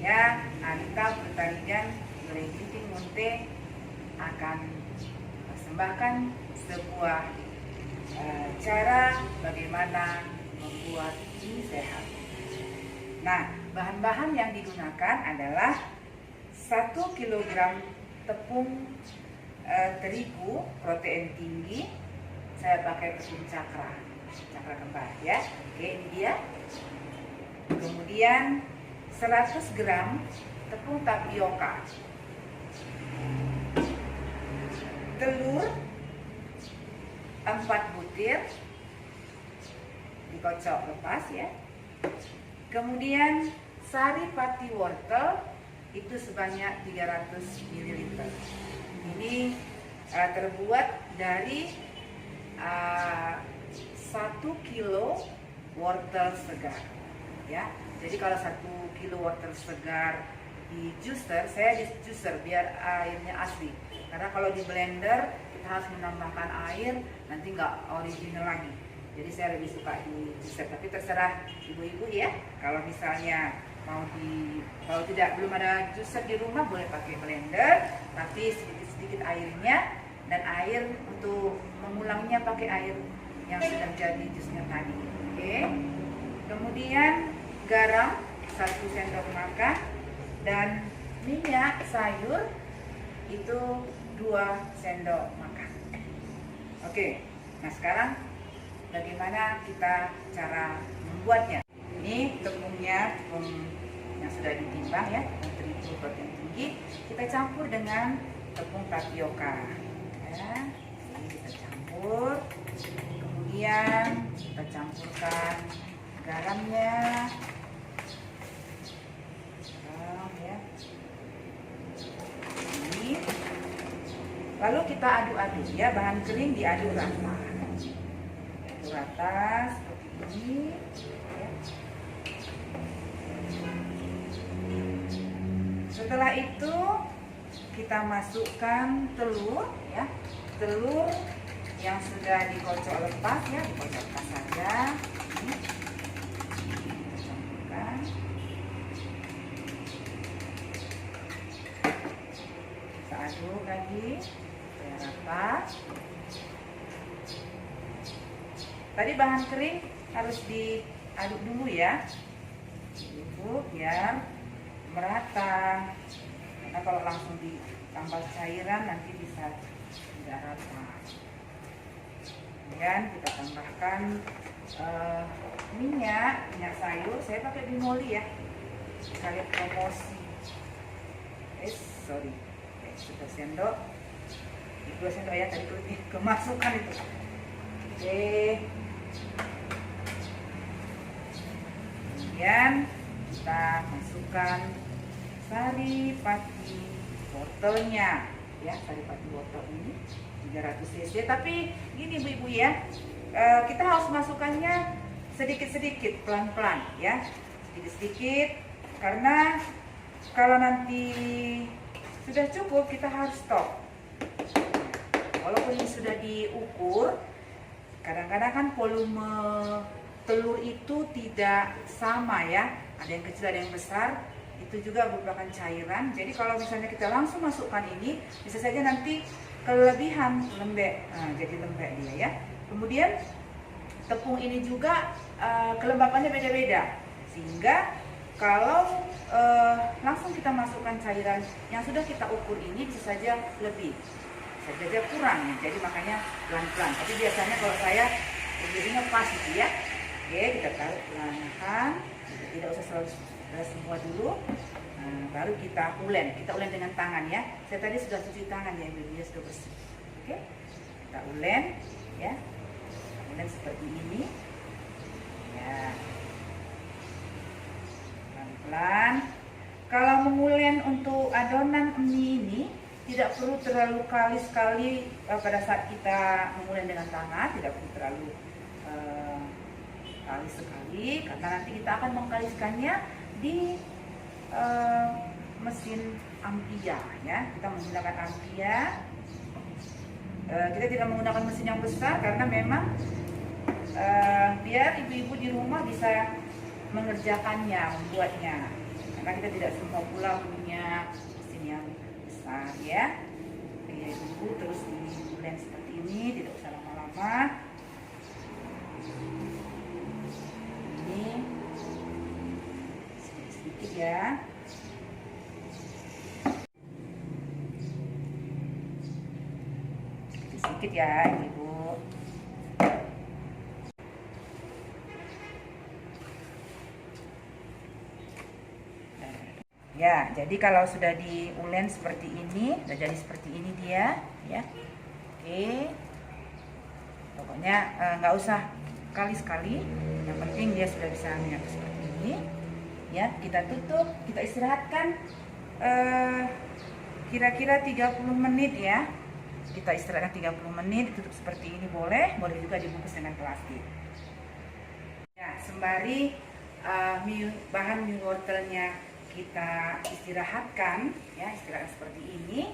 Saya Anita Pertanian Ginting Munte akan persembahkan sebuah cara bagaimana membuat mie sehat. Nah, bahan-bahan yang digunakan adalah 1 kg tepung terigu protein tinggi. Saya pakai tepung cakra kembar ya. Oke, ini dia. Kemudian 100 gram tepung tapioka, telur 4 butir dikocok lepas ya. Kemudian sari pati wortel itu sebanyak 300 ml. Ini terbuat dari 1 kilo wortel segar ya. Jadi kalau 1 kilo wortel segar di juicer, saya di juicer biar airnya asli. Karena kalau di blender kita harus menambahkan air, nanti nggak original lagi. Jadi saya lebih suka di juicer. Tapi terserah ibu-ibu ya. Kalau misalnya kalau belum ada juicer di rumah boleh pakai blender, tapi sedikit-sedikit airnya, dan air untuk mengulangnya pakai air yang sudah jadi jusnya tadi. Oke. Kemudian garam 1 sendok makan dan minyak sayur itu 2 sendok makan. Oke. Nah, sekarang bagaimana kita cara membuatnya? Ini tepungnya, tepung yang sudah ditimbang ya, tepung terigu protein tinggi. Kita campur dengan tepung tapioka. Ya, ini kita campur. Kemudian kita campurkan garamnya. Ya. Ini. Lalu kita aduk-aduk ya, bahan kering diaduk rata. Aduk rata seperti ini. Ya. Setelah itu kita masukkan telur ya, telur yang sudah dikocok lepas ya, dikocok lepas saja. Ini kita campurkan. Kita aduk lagi supaya rata. Tadi bahan kering harus diaduk dulu ya, dulu biar merata. Karena kalau langsung ditambah cairan nanti bisa tidak rata. Kemudian kita tambahkan minyak sayur. Saya pakai binoli ya, sekalian promosi. Sorry, 1 sendok, 2 sendok ya, tadi kemasukan itu. Oke. Kemudian kita masukkan sari pati wortelnya ya, sari pati wortel ini 300 cc. Tapi gini ibu-ibu ya, kita harus masukkannya sedikit-sedikit, pelan-pelan ya, sedikit-sedikit, karena kalau nanti sudah cukup kita harus stop. Walaupun ini sudah diukur, kadang-kadang kan volume telur itu tidak sama ya, ada yang kecil ada yang besar. Itu juga merupakan cairan. Jadi kalau misalnya kita langsung masukkan ini, bisa saja nanti kelebihan lembek, jadi lembek dia ya. Kemudian tepung ini juga kelembapannya beda-beda, sehingga kalau langsung kita masukkan cairan yang sudah kita ukur ini bisa saja lebih, bisa saja kurang. Jadi makanya pelan-pelan. Tapi biasanya kalau saya jadinya pas gitu ya. Oke, kita taruh pelan-pelan, tidak usah selalu semua dulu. Baru kita ulen dengan tangan ya. Saya tadi sudah cuci tangan ya, dia sudah bersih. Oke, kita ulen ya, ulen seperti ini ya, pelan-pelan. Kalau mengulen untuk adonan mie ini tidak perlu terlalu kali sekali pada saat kita mengulen dengan tangan, tidak perlu terlalu kali sekali, karena nanti kita akan mengkaliskannya di mesin Ampia ya. Kita menggunakan Ampia. Kita tidak menggunakan mesin yang besar karena memang biar ibu-ibu di rumah bisa mengerjakannya, membuatnya. karena kita tidak semua pula punya mesin yang besar ya. Oke, tunggu terus di blend seperti ini, tidak usah lama-lama. Ini sedikit ya. Sedikit ya Ibu. Ya, jadi kalau sudah diulen seperti ini, sudah jadi seperti ini dia, ya. Oke. Pokoknya nggak usah kali-sekali, yang penting dia sudah bisa menyatu seperti ini. Ya, kita tutup, kita istirahatkan kira-kira 30 menit ya. Kita istirahatkan 30 menit, ditutup seperti ini boleh juga dibungkus dengan plastik. Ya, sembari bahan mie wortelnya kita istirahatkan ya, istirahat seperti ini,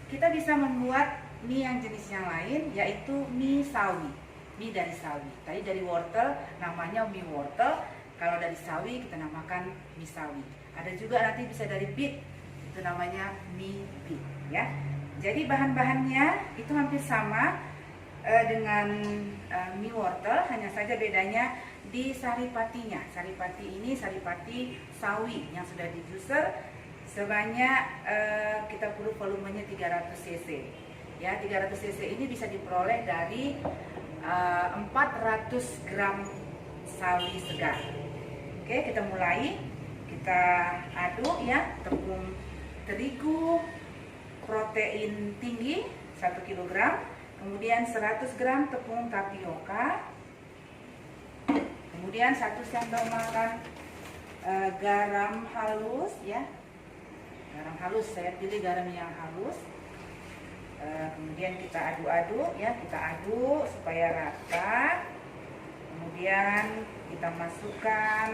kita bisa membuat mie yang jenis yang lain, yaitu mie sawi, mie dari sawi. Tadi dari wortel namanya mie wortel, kalau dari sawi kita namakan mie sawi. Ada juga nanti bisa dari beet, itu namanya mie beet ya. Jadi bahan-bahannya itu hampir sama dengan mie wortel, hanya saja bedanya di saripatinya. Saripati ini saripati sawi yang sudah di juicer sebanyak kita perlu volumenya 300 cc. Ya, 300 cc ini bisa diperoleh dari 400 gram sawi segar. Oke, kita mulai. Kita aduk ya, tepung terigu protein tinggi 1 kg, kemudian 100 gram tepung tapioka, kemudian 1 sendok makan garam halus ya, garam halus, saya pilih garam yang halus. Kemudian kita aduk-aduk ya, kita aduk supaya rata. Kemudian kita masukkan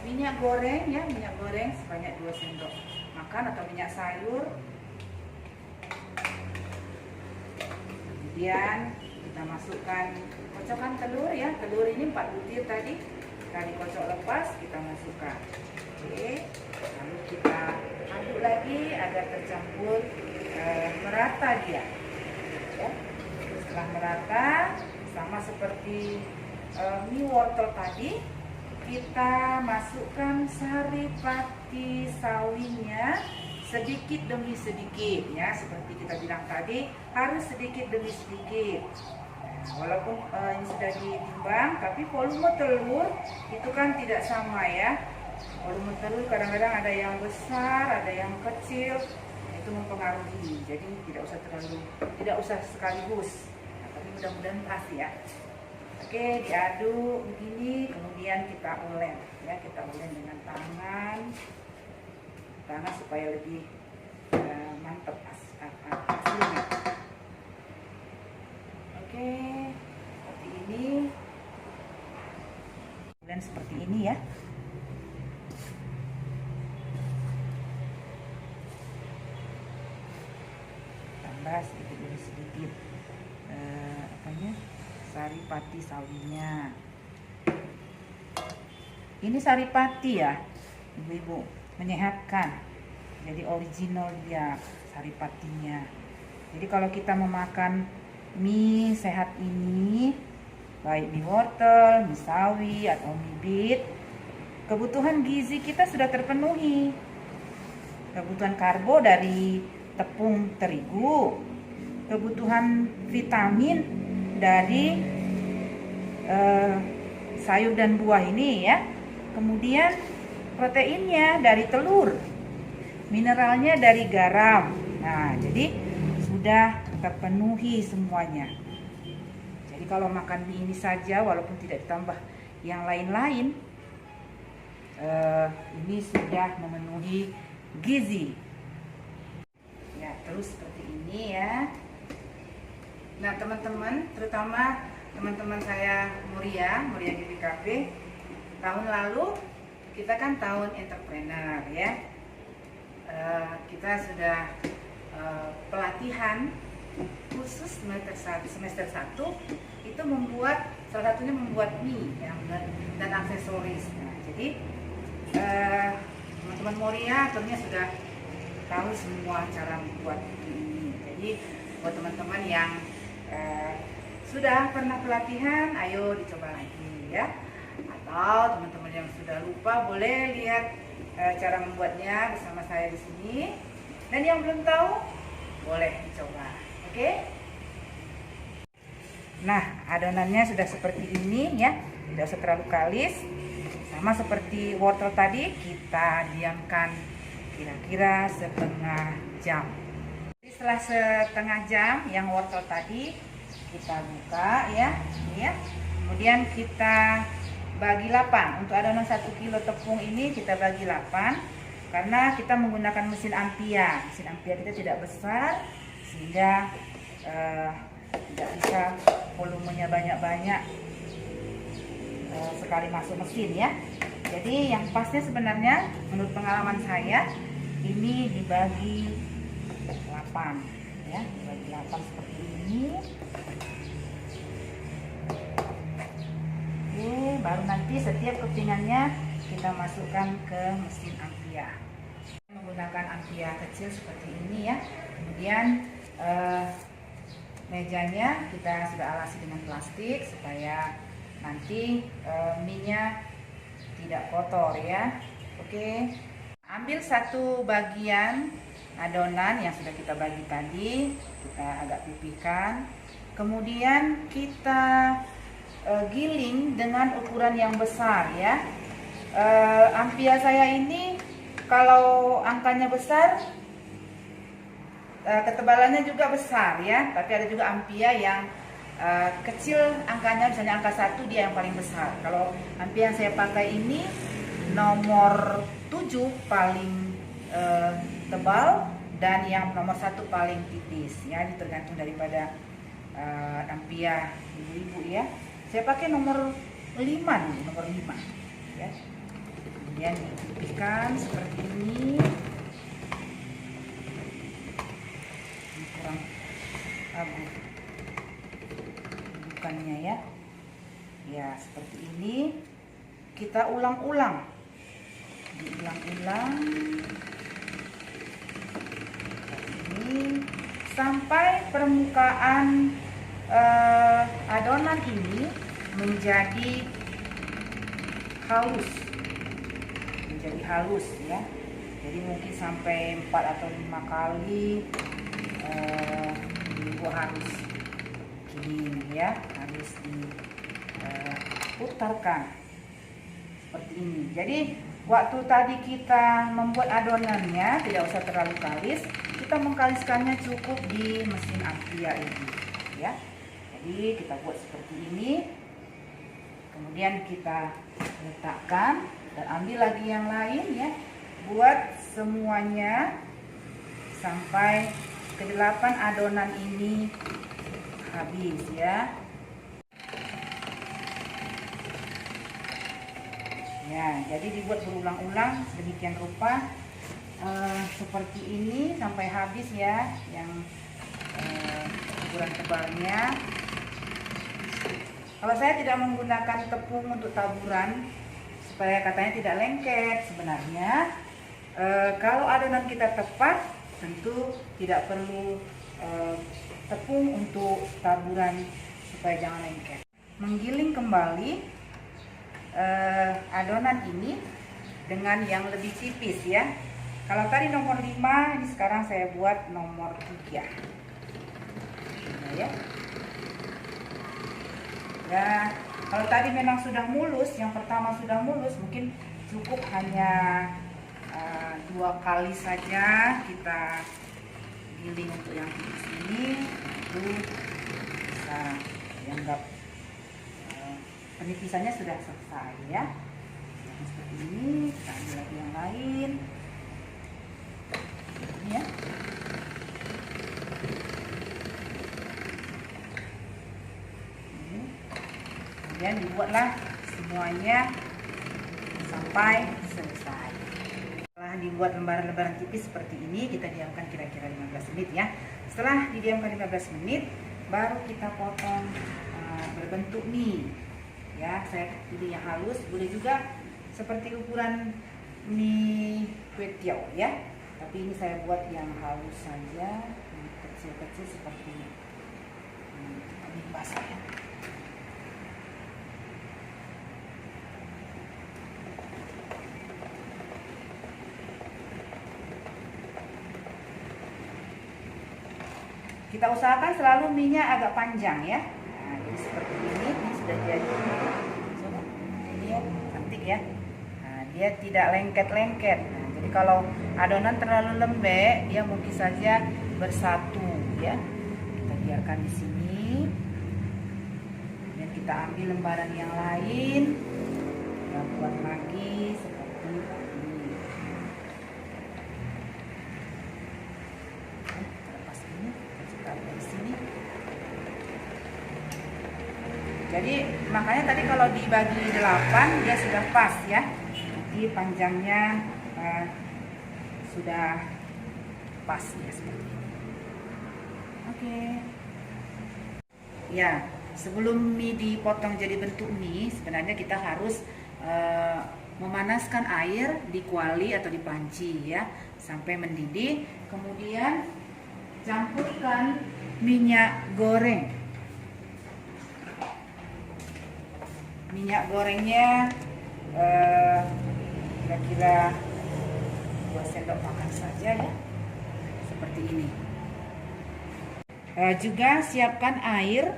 minyak goreng ya, minyak goreng sebanyak 2 sendok makan atau minyak sayur. Kemudian kita masukkan kocokan telur ya, telur ini 4 butir tadi kocok lepas, kita masukkan. Oke, lalu kita aduk lagi agar tercampur merata dia ya. Setelah merata, sama seperti mie wortel tadi, kita masukkan saripati sawinya sedikit demi sedikit ya, seperti kita bilang tadi, harus sedikit demi sedikit. Walaupun ini sudah ditimbang, tapi volume telur itu kan tidak sama ya. Volume telur kadang-kadang ada yang besar, ada yang kecil, itu mempengaruhi. Jadi tidak usah sekaligus. Nah, tapi mudah-mudahan pas ya. Oke, diaduk begini, kemudian kita ulen ya, kita ulen dengan tangan supaya lebih mantap hasilnya. Oke, seperti ini, ulen seperti ini ya. Tambah sedikit demi sedikit saripati sawinya. Ini saripati ya, ibu-ibu, menyehatkan. Jadi original dia saripatinya. Jadi kalau kita memakan mie sehat ini, baik mie wortel, mie sawi atau mie beet, kebutuhan gizi kita sudah terpenuhi. Kebutuhan karbo dari tepung terigu, kebutuhan vitamin dari sayur dan buah ini ya, kemudian proteinnya dari telur, mineralnya dari garam. Nah, jadi sudah terpenuhi semuanya. Jadi kalau makan mie ini saja, walaupun tidak ditambah yang lain-lain, ini sudah memenuhi gizi. Ya, terus seperti ini ya. Nah, teman-teman, terutama teman-teman saya Muria GPKB, tahun lalu kita kan tahun entrepreneur ya. Kita sudah pelatihan khusus semester 1 itu salah satunya membuat mie dan aksesoris. Nah, jadi teman-teman Moria tentunya sudah tahu semua cara membuat ini. Jadi buat teman-teman yang sudah pernah pelatihan, ayo dicoba lagi ya. Atau teman-teman yang sudah lupa boleh lihat cara membuatnya bersama saya di sini. Dan yang belum tahu boleh dicoba. Oke? Nah, adonannya sudah seperti ini ya. Tidak usah terlalu kalis. Sama seperti wortel tadi, kita diamkan kira-kira setengah jam. Jadi setelah setengah jam yang wortel tadi kita buka ya, ini ya. Kemudian kita bagi 8. Untuk adonan 1 kilo tepung ini kita bagi 8 karena kita menggunakan mesin ampia. Mesin ampia kita tidak besar sehingga tidak bisa volumenya banyak-banyak sekali masuk mesin ya. Jadi yang pasnya sebenarnya menurut pengalaman saya ini dibagi 8 ya, dibagi 8 seperti ini. Oke, baru nanti setiap kepingannya kita masukkan ke mesin ampia. Menggunakan ampia kecil seperti ini ya. Kemudian mejanya kita sudah alasi dengan plastik supaya nanti mie-nya tidak kotor ya. Oke, ambil satu bagian adonan yang sudah kita bagi tadi, kita agak pipihkan. Kemudian kita giling dengan ukuran yang besar ya. Ampia saya ini kalau angkanya besar, ketebalannya juga besar ya. Tapi ada juga ampia yang kecil angkanya, misalnya angka 1 dia yang paling besar. Kalau ampia yang saya pakai ini nomor 7 paling tebal dan yang nomor 1 paling tipis ya. Ini tergantung daripada ampia ibu-ibu ya. Saya pakai nomor 5 nih, nomor 5 ya. Kemudian dipipihkan seperti ini. Ini kurang abu bukannya ya. Ya, seperti ini. Kita ulang-ulang. Diulang-ulang. Ini sampai permukaan adonan ini menjadi halus, ya. Jadi mungkin sampai 4 atau 5 kali harus gini ya, harus diputarkan seperti ini. Jadi waktu tadi kita membuat adonannya tidak usah terlalu kalis, kita mengkaliskannya cukup di mesin ampia ini ya. Jadi kita buat seperti ini, kemudian kita letakkan dan ambil lagi yang lain ya. Buat semuanya sampai ke-8 adonan ini habis ya. Ya, jadi dibuat berulang-ulang sedemikian rupa seperti ini sampai habis ya, yang ukuran tebalnya. Kalau saya tidak menggunakan tepung untuk taburan supaya katanya tidak lengket, sebenarnya kalau adonan kita tepat tentu tidak perlu tepung untuk taburan supaya jangan lengket. Menggiling kembali adonan ini dengan yang lebih tipis ya. Kalau tadi nomor 5, ini sekarang saya buat nomor 3 ya. Ya, kalau tadi memang sudah mulus, yang pertama sudah mulus, mungkin cukup hanya 2 kali saja kita giling untuk yang tipis ini, itu bisa dianggap penipisannya sudah selesai ya. Nah, seperti ini, kita ambil lagi yang lain. Ini ya. Kemudian dibuatlah semuanya sampai selesai. Setelah dibuat lembaran-lembaran tipis seperti ini, kita diamkan kira-kira 15 menit ya. Setelah didiamkan 15 menit, baru kita potong berbentuk mie. Ya, saya pilih yang halus, boleh juga seperti ukuran mie kue tiao ya. Tapi ini saya buat yang halus saja, kecil-kecil seperti mie basah ya. Kita usahakan selalu mie-nya agak panjang ya. Nah, jadi seperti ini sudah jadi. Ini ya, cantik ya. Nah, dia tidak lengket-lengket. Nah, jadi kalau adonan terlalu lembek, dia mungkin saja bersatu ya. Kita biarkan di sini. Dan kita ambil lembaran yang lain. Kita buat lagi seperti ini. Dari sini. Jadi makanya tadi kalau dibagi 8 dia sudah pas ya. Jadi panjangnya sudah pas ya seperti ini. Oke. Ya, sebelum mie dipotong jadi bentuk mie, sebenarnya kita harus memanaskan air di kuali atau di panci ya sampai mendidih. Kemudian campurkan minyak goreng. Minyak gorengnya kira-kira 2 sendok makan saja ya, seperti ini. Juga siapkan air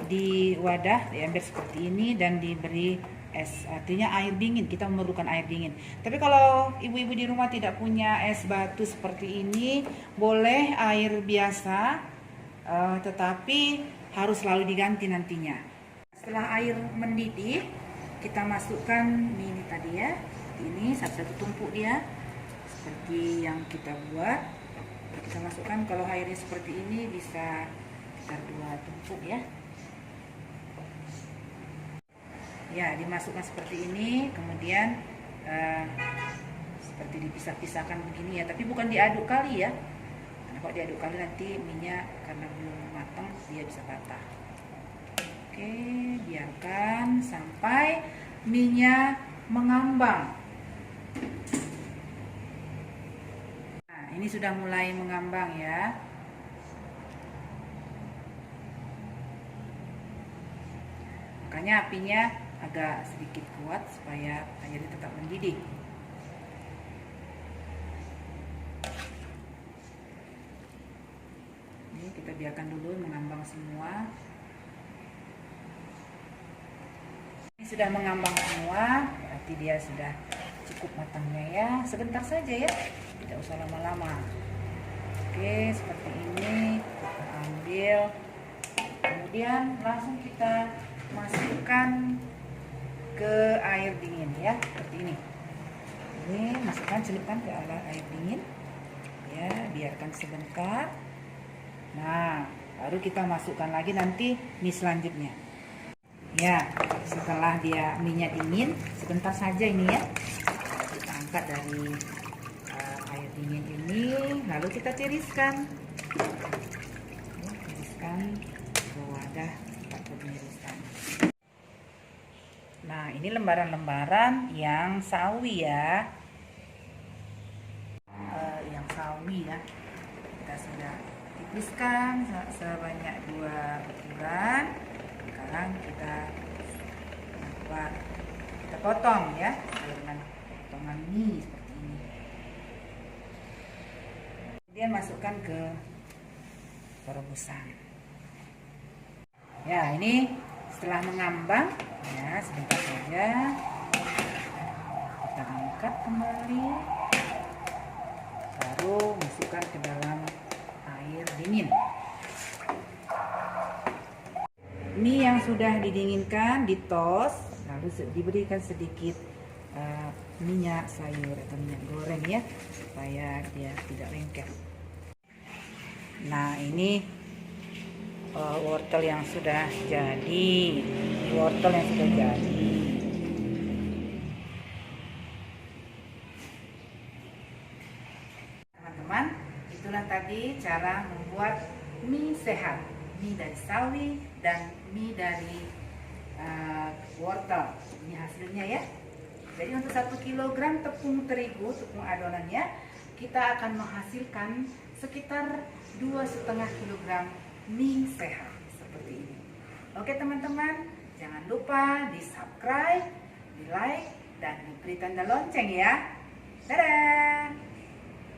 di wadah, diambil seperti ini dan diberi es, artinya air dingin. Kita memerlukan air dingin. Tapi kalau ibu-ibu di rumah tidak punya es batu seperti ini, boleh air biasa, tetapi harus selalu diganti nantinya. Setelah air mendidih, kita masukkan mie ini tadi ya. Ini satu-satu tumpuk dia, seperti yang kita buat. Kita masukkan, kalau airnya seperti ini bisa sekitar 2 tumpuk ya. Ya, dimasukkan seperti ini, kemudian seperti dipisah-pisahkan begini ya, tapi bukan diaduk kali ya. Karena kalau diaduk kali nanti minyak karena belum matang dia bisa patah. Oke, biarkan sampai minyak mengambang. Nah, ini sudah mulai mengambang ya. Makanya apinya agak sedikit kuat supaya airnya tetap mendidih. Ini kita biarkan dulu mengambang semua. Ini sudah mengambang semua, berarti dia sudah cukup matangnya ya. Sebentar saja ya, tidak usah lama-lama. Oke, seperti ini kita ambil. Kemudian langsung kita masukkan ke air dingin ya, seperti ini. Ini masukkan, celupkan ke air dingin ya, biarkan sebentar. Nah, baru kita masukkan lagi nanti mie selanjutnya ya. Setelah dia minyak dingin, sebentar saja ini ya, kita angkat dari air dingin ini, lalu kita tiriskan ya, tiriskan ke wadah tempat penirisan. Nah, ini lembaran-lembaran yang sawi ya, yang sawi ya. Kita sudah tipiskan sebanyak 2 ukuran. Sekarang kita potong ya dengan potongan mie seperti ini. Kemudian masukkan ke perebusan. Ya, ini setelah mengambang ya, sebentar saja kita angkat kembali, baru masukkan ke dalam air dingin. Mie yang sudah didinginkan ditos, lalu diberikan sedikit minyak sayur atau minyak goreng ya, supaya dia tidak lengket. Nah, ini wortel yang sudah jadi, teman-teman. Itulah tadi cara membuat mie sehat, mie dari sawi dan mie dari wortel. Ini hasilnya ya. Jadi untuk 1 kilogram tepung terigu, tepung adonannya, kita akan menghasilkan sekitar 2,5 kilogram mie sehat seperti ini. Oke teman-teman, jangan lupa di subscribe, di like, dan diberi tanda lonceng ya. Dadah!